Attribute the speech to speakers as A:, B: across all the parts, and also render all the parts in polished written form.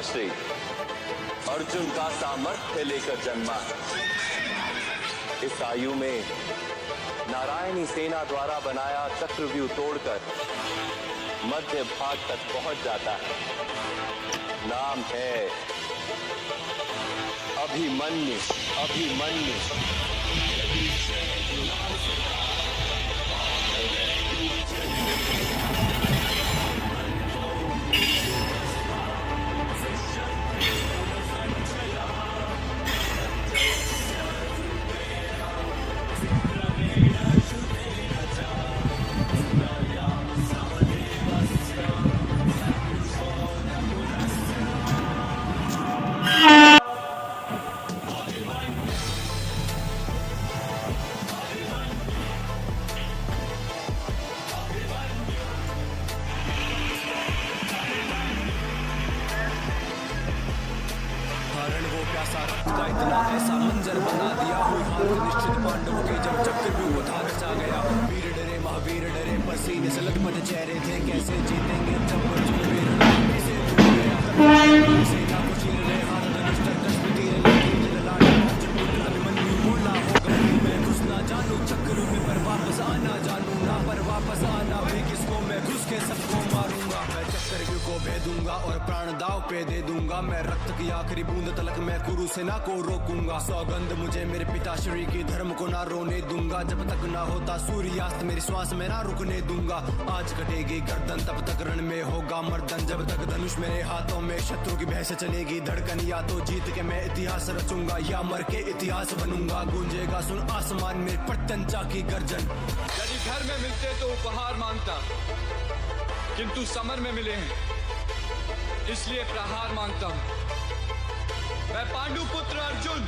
A: पिताश्री अर्जुन का सामर्थ्य लेकर जन्मा। इस आयु में नारायणी सेना द्वारा बनाया चक्रव्यूह तोड़कर मध्य भाग तक पहुंच जाता है। नाम है अभिमन्यु। अभिमन्यु
B: इतना ऐसा मंजर बना दिया हुई हाथ निश्चित पांडवों के जब चक्रव्यूह को था रचा गया। वीर डरे महावीर डरे पसीने से लटपट चेहरे थे कैसे जीतेंगे जब अर्जुन वीर से टूट गया। सेना को चीर रहे हाथ धनुष तर्कश में तीर लगे जललाने अर्जुन अभिमन्यु बोला होगा मैं घुस ना जानू चक्रव्यूह में पर वापस आना जानू ना पर वापस आना भी किसको मैं घुस के सबको मारूंगा। मैं चक्रव्यूह को भेदूंगा और प्राण दाव पे दे दूंगा। मैं रक्त की आखिरी बूंद तलक मैं कुरु सेना को रोकूंगा। सौगंध मुझे मेरे पिताश्री की धर्म को ना रोने दूंगा। जब तक ना होता सूर्यास्त मेरी श्वास में ना रुकने दूंगा। आज कटेगी गर्दन तब तक रण में होगा मर्दन। जब तक धनुष मेरे हाथों में शत्रु की भैंस चलेगी धड़कन। या तो जीत के मैं इतिहास रचूंगा या मर के इतिहास बनूंगा। गूंजेगा सुन आसमान में प्रत्यंचा की गर्जन।
C: यदि घर में मिलते तो उपहार मांगता किंतु समर में मिले हैं इसलिए प्रहार मांगता हूं। मैं पांडु पुत्र अर्जुन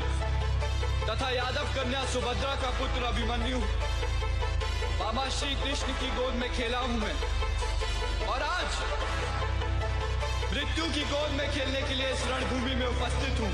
C: तथा यादव कन्या सुभद्रा का पुत्र अभिमन्यु मामा श्री कृष्ण की गोद में खेला हूं मैं और आज मृत्यु की गोद में खेलने के लिए इस रणभूमि में उपस्थित हूं।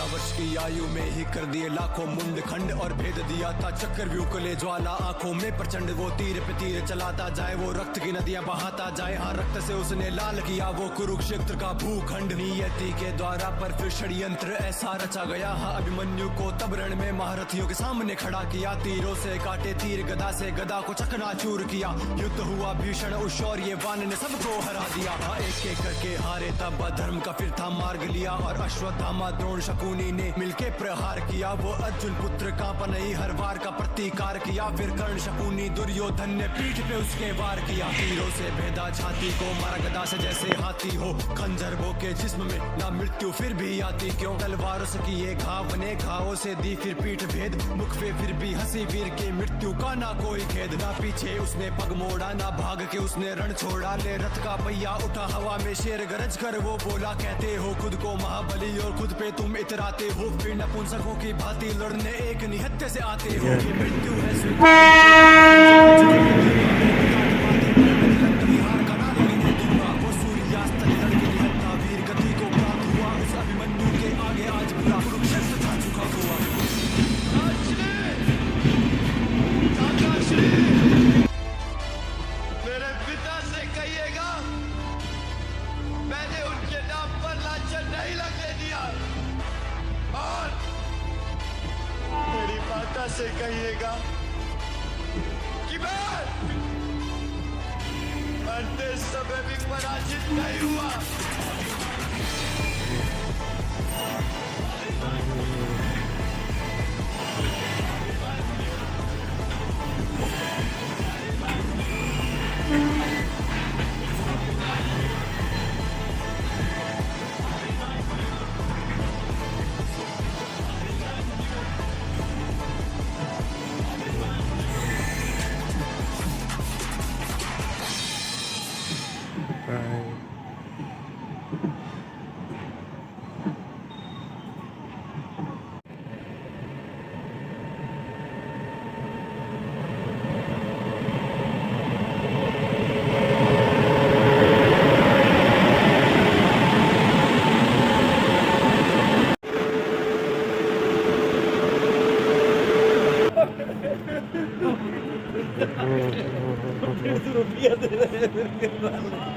B: वर्ष की आयु में ही कर दिए लाखों मुंड खंड और भेद दिया था चक्रव्यूह को ले ज्वाला आंखों में प्रचंड। वो तीर पे तीर चलाता जाए वो रक्त की नदियां बहाता जाए। हाँ रक्त से उसने लाल किया वो कुरुक्षेत्र का भूखंड। नियति के द्वारा पर फिर षड्यंत्र ऐसा रचा गया। हाँ अभिमन्यु को तब रण में महारथियों के सामने खड़ा किया। तीरों से काटे तीर गदा से गदा को चकनाचूर किया। युद्ध हुआ भीषण उस शौर्यवान ने सबको हरा दिया। हाँ एक एक करके हारे तब अधर्म का फिर था मार्ग लिया और अश्वत्थामा द्रोण शकुनी ने मिलके प्रहार किया। वो अर्जुन पुत्र का पनई हर वार का प्रतिकार किया। फिर कर्ण शकुनी दुर्योधन ने पीठ पे उसके वार किया। तीरों से भेदा छाती को मारा गदा से जैसे हाथी हो। खंजर वो के जिस्म में ना मृत्यु फिर भी आती क्यों। तलवारों से किए घाव ने घावों से दी फिर पीठ भेद। मुख पे फिर भी हंसी वीर की मृत्यु का ना कोई खेद। ना पीछे उसने पग मोड़ा ना भाग के उसने रण छोड़ा। ले रथ का पहिया उठा हवा में शेर गरज कर वो बोला कहते हो खुद को महाबली और खुद पे तुम इतराते हो। फिर नपुंसकों की भांति लड़ने एक निहत्थे से आते हो। ये मृत्यु है वो सूर्यास्त तक लड़के निहत्था वीर गति को प्राप्त हुआ। उस अभिमन्यु के आगे आज पूरा कुरुक्षेत्र था चुका हुआ।
C: मेरे पिता से कहिएगा मैंने उनके नाम पर लांछन नहीं लगने दिया और मेरी माता से कहिएगा कि मैं अंतिम समय भी पराजित नहीं हुआ।
D: रुपया दे रहे हैं